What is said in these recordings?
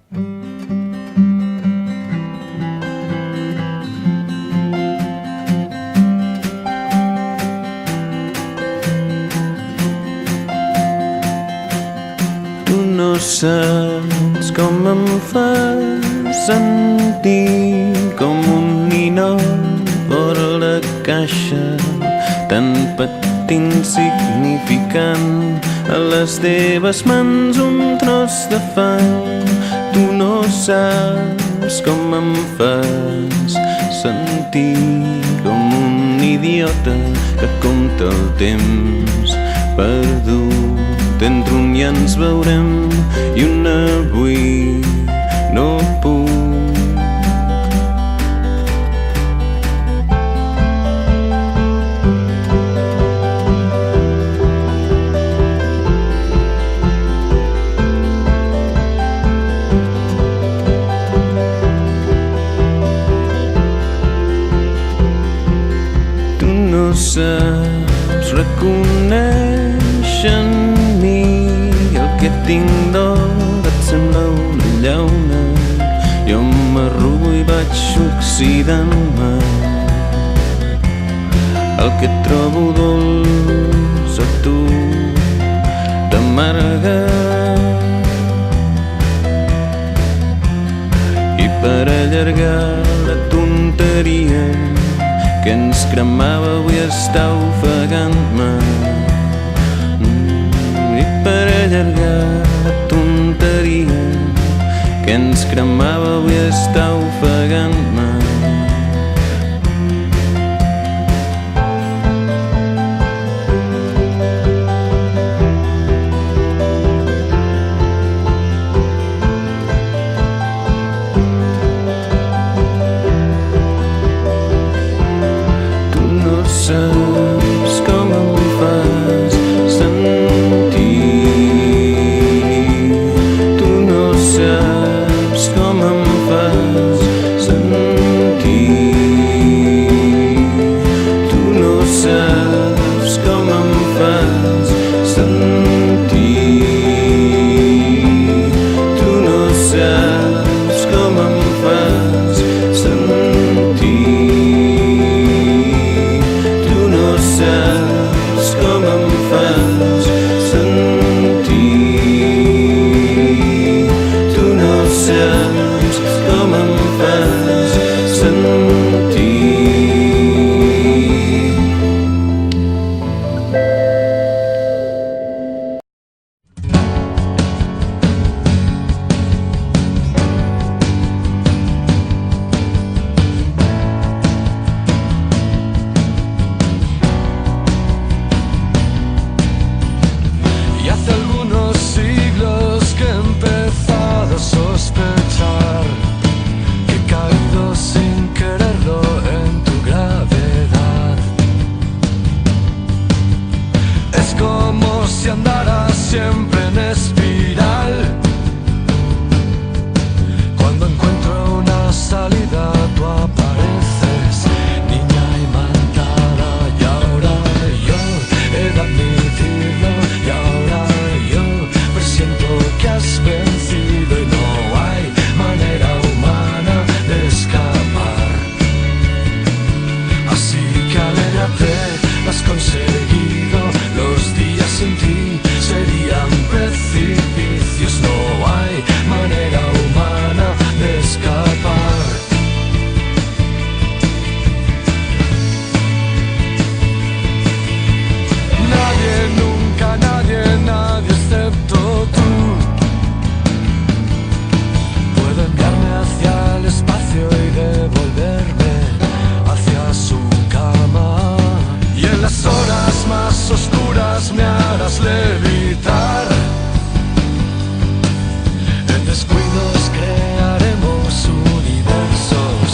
Tu no saps com em fas sentir com un ninot fora la caixa, tan petit, insignificant. A les teves mans un tros de fang. Tu no saps com em fas sentir com un idiota que compta el temps perdut. Entre un ja ens veurem i un avui no puc. Tu no saps reconèixer en mi el que tinc d'or, et sembla una llauna. Jo m'arrugo i vaig oxidant-me. El que trobo dolç a tu t'amarga. I per allargar la tonteria que ens cremava avui està ofegant-me. I per allargar la tonteria que ens cremava avui està ofegant-me. Saps com em fas sentir. Tu no saps com em fas sentir. Tu no saps com em fas sentir. Tu no saps com em fas sentir. Saps com em fas sentir. Tu no saps com em fas sentir. Siempre en espiral. Cuando encuentro una salida, tú apareces, niña imantada. Y ahora yo he de admitirlo, y ahora yo presiento que has vencido y no hay manera humana de escapar. Así que alégrate, lo has conseguido. Los días sin ti serían precipicios, no hay manera humana de escapar. Nadie, nunca, nadie, nadie excepto tú puede enviarme hacia el espacio y devolverme hacia su cama. Y en las horas más oscuras me harás levitar. En descuidos crearemos universos,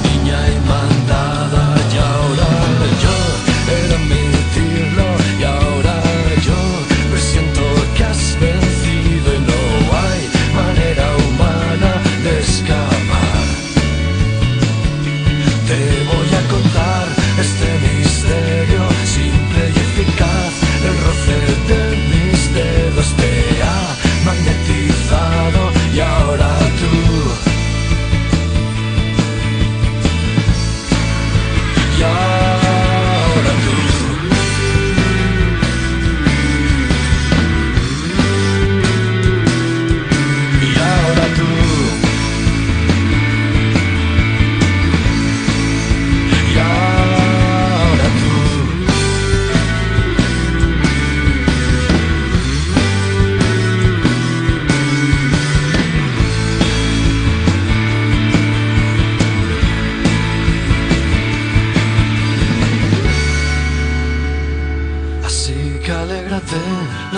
niña imandada. Y ahora yo he de admitirlo, y ahora yo presiento que has vencido y no hay manera humana de escapar. Te voy a contar este misterio simple y eficaz, el roce de mis dedos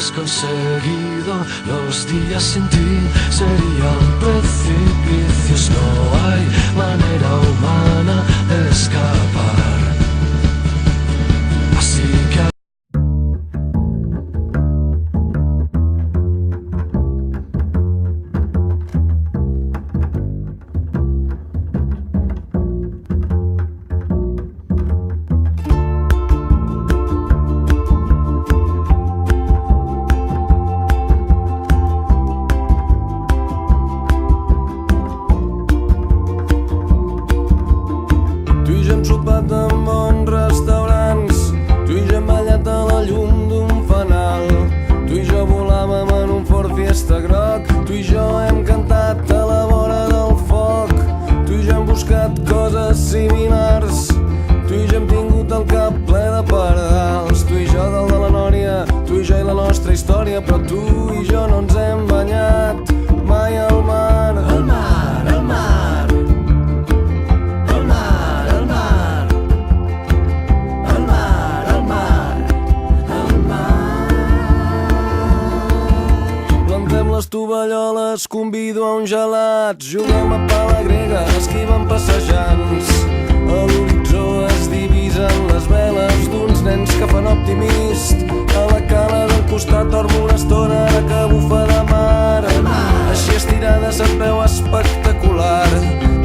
has conseguido. Los días sin ti serían precipicios. No hay manera humana de escapar. Así que però tu i jo no ens hem banyat mai al mar. Al mar, al mar, al mar, al mar, al mar, al mar, al mar. Plantem les tovalloles, convido a un gelat, juguem a pala grega, esquivem passejants. A l'horitzó es divisen les veles d'uns nens que fan optimist. A la cala del costat dormo una estona ara que bufa de mar. Així estirada se't veu espectacular,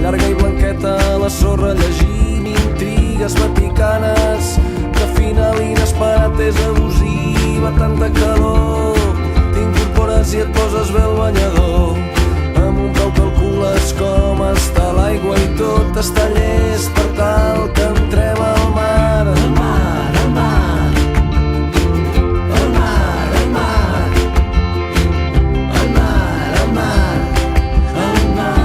llarga i blanqueta a la sorra llegint intrigues vaticanes. Que final inesperat és abusiva, tanta calor. T'incorpores i et poses bé el banyador. Amb un peu calcules com està l'aigua i tot està llest per tal que entrem al mar. Al mar, al mar, al mar, al mar, al mar, al mar, al mar.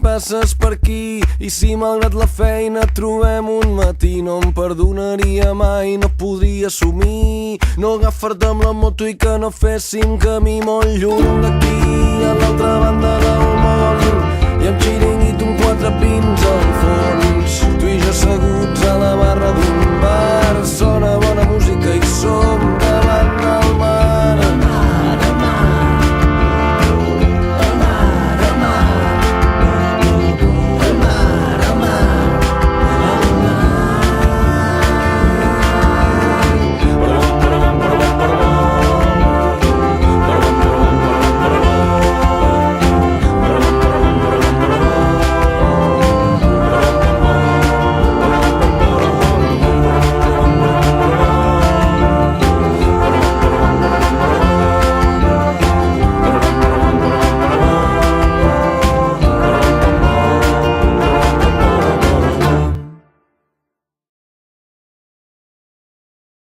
Passes per aquí i si malgrat la feina trobem un matí no em perdonaria mai, no podria assumir no agafar-te amb la moto i que no féssim camí molt lluny d'aquí a l'altra banda del món i amb xiringuito amb 4 pins al fons, tu i jo asseguts a la barra d'un bar, sona bona música i som